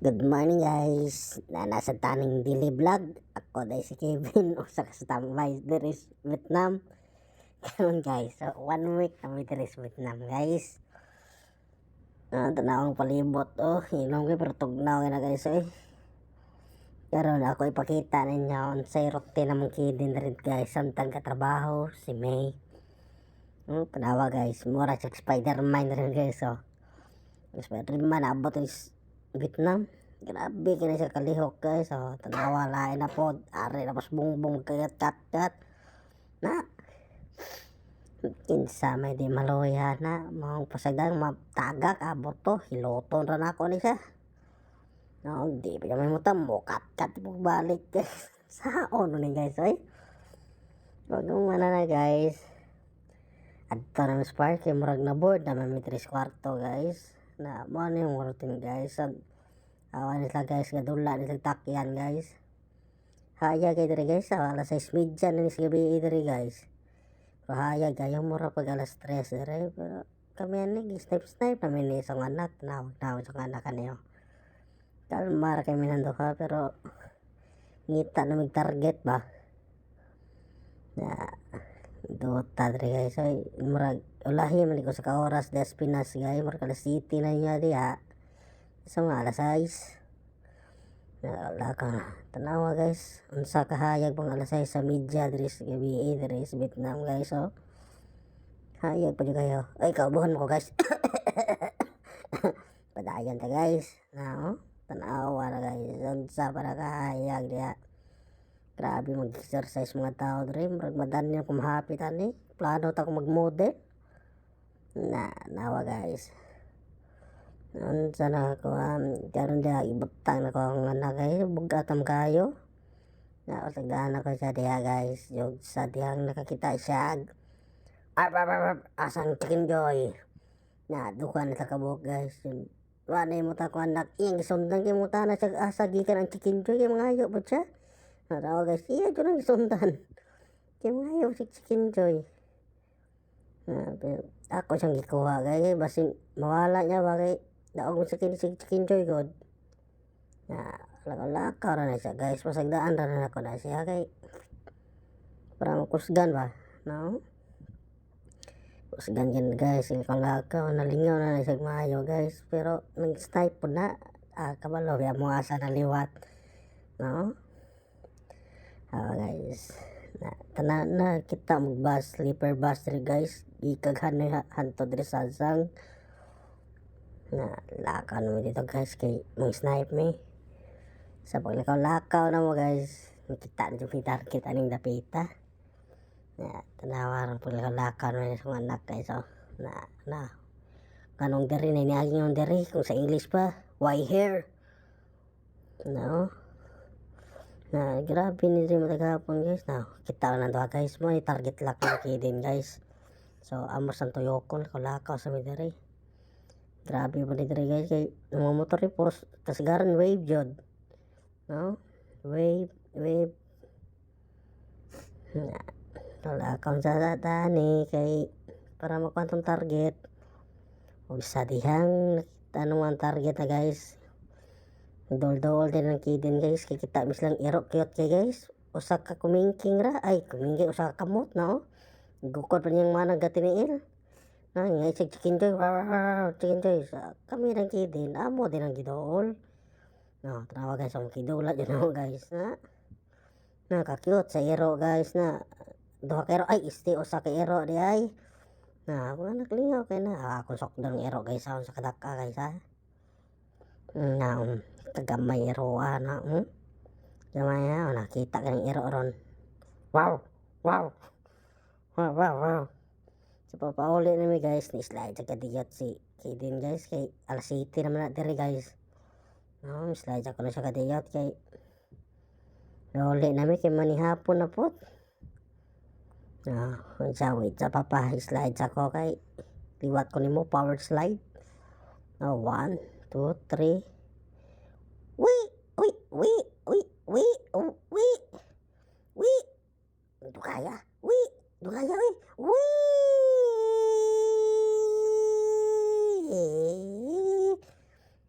Good morning guys, na nasa taning Dili Vlog. Ako dahil si Kevin, usa ka sa tambay diri sa Vietnam. Karon guys, so 1 week kami diri sa Vietnam guys. Tanawang palibot ilong ko pero tugnaw na guys Karon ako ipakita ninyo unsay routine namong kidin diri guys samtang katrabaho si May. Tanawa guys, mura sa Spider-Man rin guys Spider-Man abot is Vietnam. Grabe kini sa kalihok guys. Tanawa lain na po. Ari na pas bungbong kayat kat na kinsa may di maloya na mga pasagdan matagak abot to hiloton ra nako ni siya. No, di pa kami mutam mo kat balik guys. Saon ni guys Wag mo na guys. Adto na spark kay murag na board na may 3 kwarto guys. Na mo na yung routine guys. Awan nila guys, gadula nila takyan guys. Haya kay diri guys, alas 6:30 na sa gabi diri guys. Haya gayong mura pag alas 3 diri, pero kami ani snipe namin ni isang anak, nawag sa anak kaniyo. Kalmar kami nanduha pero ngita na target ba. Na dota diri guys, murag ulahi man ko sa kaoras des Pinas guys, murag alas city na niya diha. Sa mga alas 6 wala ka na tanawa guys unsa kahayag pang alas 6 sa media diri sa gabi diri sa Vietnam guys hayag pa kayo ay kaubuhan mo ko guys padayon ta guys tanawa na guys unsa para kahayag diha grabe mag-exercise mga tao diri murag madani ako mahapit ani plano ta ko mag-model nawa guys unsa na ako karon diha ibutang na ko ang anak bugatam kayo na usagana ko sa diha guys yung sa dihang nakakita siya asang chicken joy na dukan sa kabuk guys yun wala mo ta ko anak iyang gisundan kay mo ta na siya asa gikan ang chicken joy kay mga ayo po siya naraw guys iya dyan ang gisundan kay mga ayo si chicken joy ako siyang gikuha guys basin mawala niya bagay daog mo sa chicken joy god na lakaw na siya guys pasagdaan na ako na siya kay para makusgan ba kusgan yan guys lakaw nalingaw na siya maayo guys pero nag-snipe po na kabalo kaya mo asa na liwat guys na kita mag-bus sleeper bus rin guys ikaghan na hanto diri sa Zang na lakaw naman dito guys kay mong snipe me sa paglakaw na mo guys makita na yung target aning dapita na tanawa rin paglakaw na yung anak guys na kanong diri na iniagin yung diri kung sa English pa why hair na grabe ni rin matagapon guys kita na doha guys mo target lock na kidin guys so amos ang tuyokon lakaw sa midari grabe pa dito guys kay motor puro kasagaran wave jod wave wala kang tani kay para makuha tong target o sa dihang nakita naman target na guys dol din ang kidin guys kay kita mislang iro cute kay guys usa ka kumingking ra kumingking usa ka kamot gukod pa niyang manang gatiniil ngay sa chicken joy chicken joy kami lang kidin amo din ang gidool tanawa guys ang kidulat yun ako guys ka-cute sa ero guys duha ka ero isti usa ka ero di kung naklingaw kay akong sokdang ero guys sa kadaka guys tagamay ero gamay nakita ka ng ero ron wow so papauli namin guys ni-slide sa kadiyot si Kidin guys kay alas 7 naman na diri guys slide ako na sa kadiyot kay uli namin kay manihapon na po wait sa papa slide ako kay liwat ko nimo power slide 1, 2, 3 dukaya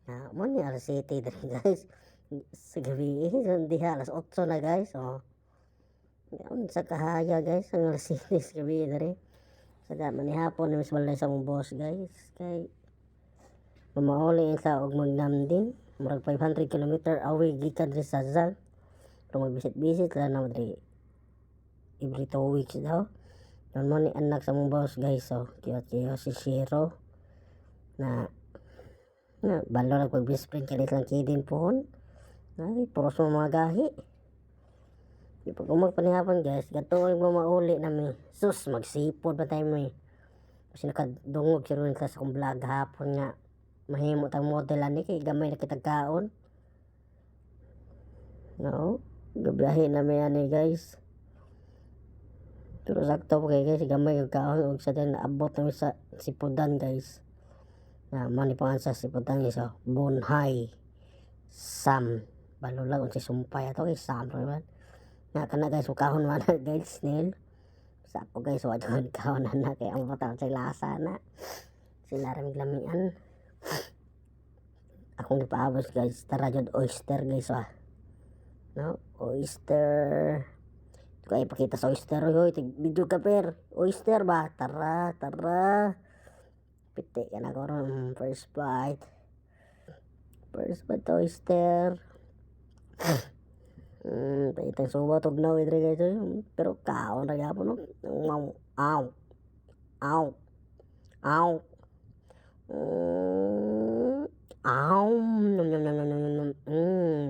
Mo ni alas 7 diri guys. Sa gabi, diha alas 8 na guys. Sa kahaya guys, ang alas 7 sa gabi diri. Sa manihapon ni mas balay sa mong boss guys. Kay mamauli sa og magnamding. Murag 500 kilometer away gikan diri sa Zag. Pero magbisit-bisit lang na diri. Every 2 weeks daw. Yan mo ni anak sa mong boss guys. So, kiyo si Shiro. Na balo lang pag best friend kanit lang kidin pohon. Ay, puros mo mga gahi. Di pag umagpanihapon guys, gatuloy mo mauli namin. Sus, magsipod pa tayo may. Kasi nakadungog si Ron sa kong vlog hapon nga. Mahimo tang model ani kay gamay na kitag kaon. No, gabiyahe na may ani guys. Pero sakto po kay guys, gamay yung kaon. Huwag sa din naabot namin sa sipudan guys. Na manipangan sa sipudan isa. Bonhay. Sam. Balo lang kung si sumpay ato kay Sam. Na kana guys, ukahon man guys, snail. Sa ako guys, wala ko ikaw na kaya ang patang sa lasa na. Sila ramig lamian. Akong ipaabos guys, tara jud oyster guys No, oyster. Ito kayo ipakita sa oyster. Hoy, video ka per. Oyster ba? Tara. Piti ka na ko ron. First bite oyster. Paitang suba tugnaw idre guys. Pero kaon ra gyapon no. Aw.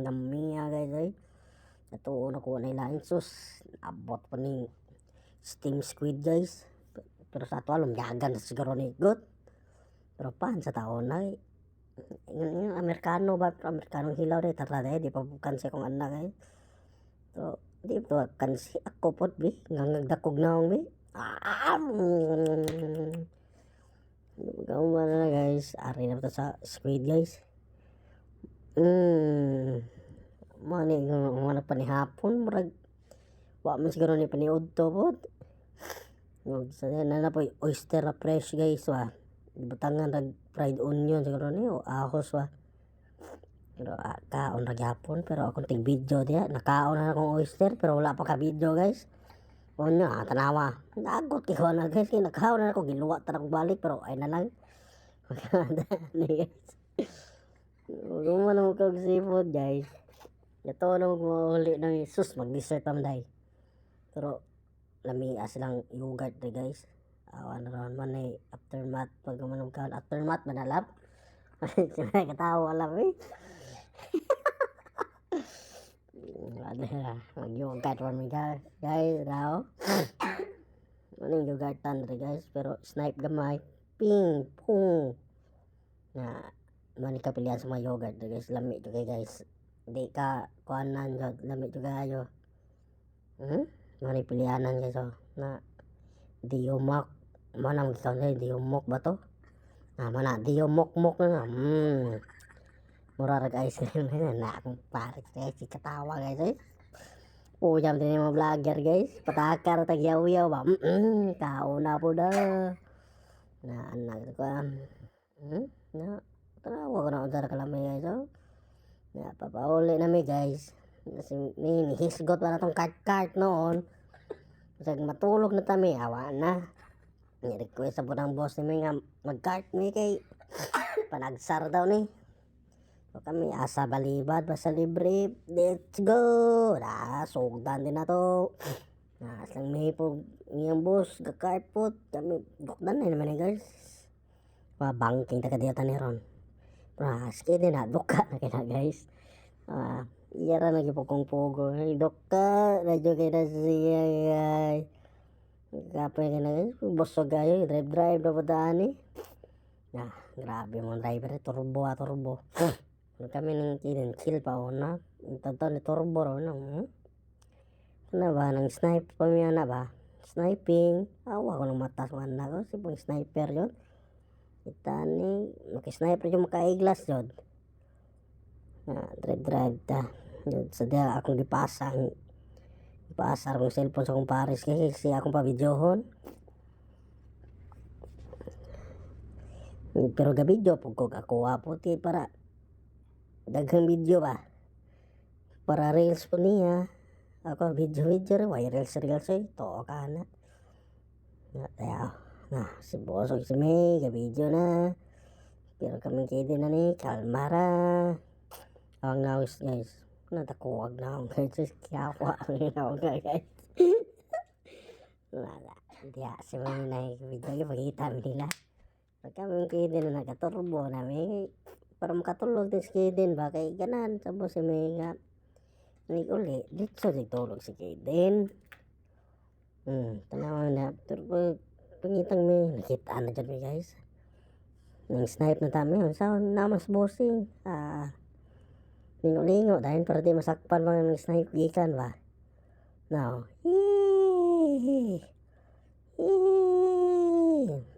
Namiya guys. Natuon ako na ilain sus. Abot pa ni steam squid guys. Pero sa ato lumyagan sa siguro ni good. Pero pan sa taon na yung Amerikano ba? Amerikanong hilaw rin. Tara di pa bukan siya kong anak So, di pa kansi ako po bi. Ngangagdakog na akong bi. Gawin mo na guys. Ari na ito sa squid guys. Mani nga pa ni hapon. Murag. Wa man siguro ni paniod to po. Sa na po oyster na fresh guys butangan nag fried onion siguro ni o ahos pero kaon ra gyapon pero akong tig video diya nakaon na akong oyster pero wala pa ka video guys onyo tanawa nagot ko na guys kay nakaon na ako giluwa ta akong balik pero ay na lang ni guys gumawa na mo kag seafood guys ito na uli ng sus mag dessert pamday pero lamia silang yogurt guys awan ron man aftermath pag gumanog ka aftermath manalap sila katawa alam mag-yogurt man guys raw maning yogurtan rin guys pero snipe gamay ping pong na mani kapilian sa mga yogurt guys lami ito guys di ka kuanan lami ito kayo mani pilianan guys na diyomak mana magkakaw na diyomok ba to mana diyomok na murarag ice cream na akong pares guys si katawa guys jam din yung mga vlogger guys patakar tagyaw-yaw ba kauna po na anak ko na tanawa ko na udara kalamay guys papauli na mi guys kasi hisgot pa na tong kart noon kasi matulog na tami awa na ni-request sa po ng boss ni nga mag-kart mi kay panagsar daw ni so kami asa balibad basta libre let's go sugdan din na to aslang may po ngayong boss gakart po kami dukdan na naman guys banking takadiyata ni ron ski din na duka na kina guys iyara na po kong pogo duka radyo kayo na siya guys kapay ka na guys bosog kayo drive na po daan grabe mo driver turbo kami nang chill pa na ito ni turbo ano ba nang snipe pa miya na ba sniping awa ko ng matas man na ko si pang sniper yun kita ni makisniper yung makaiglas yun drive ta sa dia akong ipasar kong cellphone sa kong pares kasi akong pa-videohon pero ga-video pag ko ako puti para daghang video ba para reels po niya ako video rin why reels eh to ka na kaya nah si Bosog si May video na pero kami kayo din na ni kalmara ang naus guys natakuwag na akong guys kaya ako ako guys wala hindi si May na video pakita nila pag kami kayo din na nagaturbo namin para makatulog din si Kaden ba kay ganan tapos si May nga uli dito tulog si Kaden tanaw na turbo pangitang may nakita na dyan guys nang snipe na tami sa namas bossing lingo-lingo dahil para di masakpan mga nang snipe gikan ba now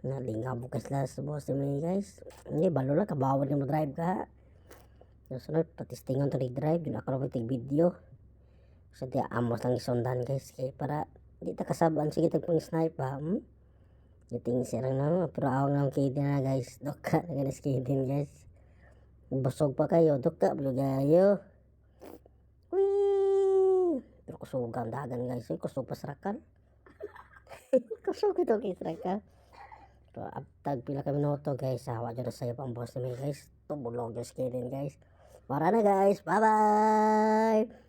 nalingaw bukas lang sa bossing may guys hindi balo lang kabawad na mo drive ka sunod patistingan to drive yun ako na video so di amos lang isundan guys kaya para di ta kasabaan sige tagpang snipe ba giting sirang na pero awang lang kayo na guys doka na ganas kayo din guys busog pa kayo doka gayo wii pero kusugang dagan guys kusog pa sarakan kusog ito kay sarakan pero tag pila kami noto guys hawa dyan sa'yo pang boss namin guys tumulog yung kayo din guys para na guys bye bye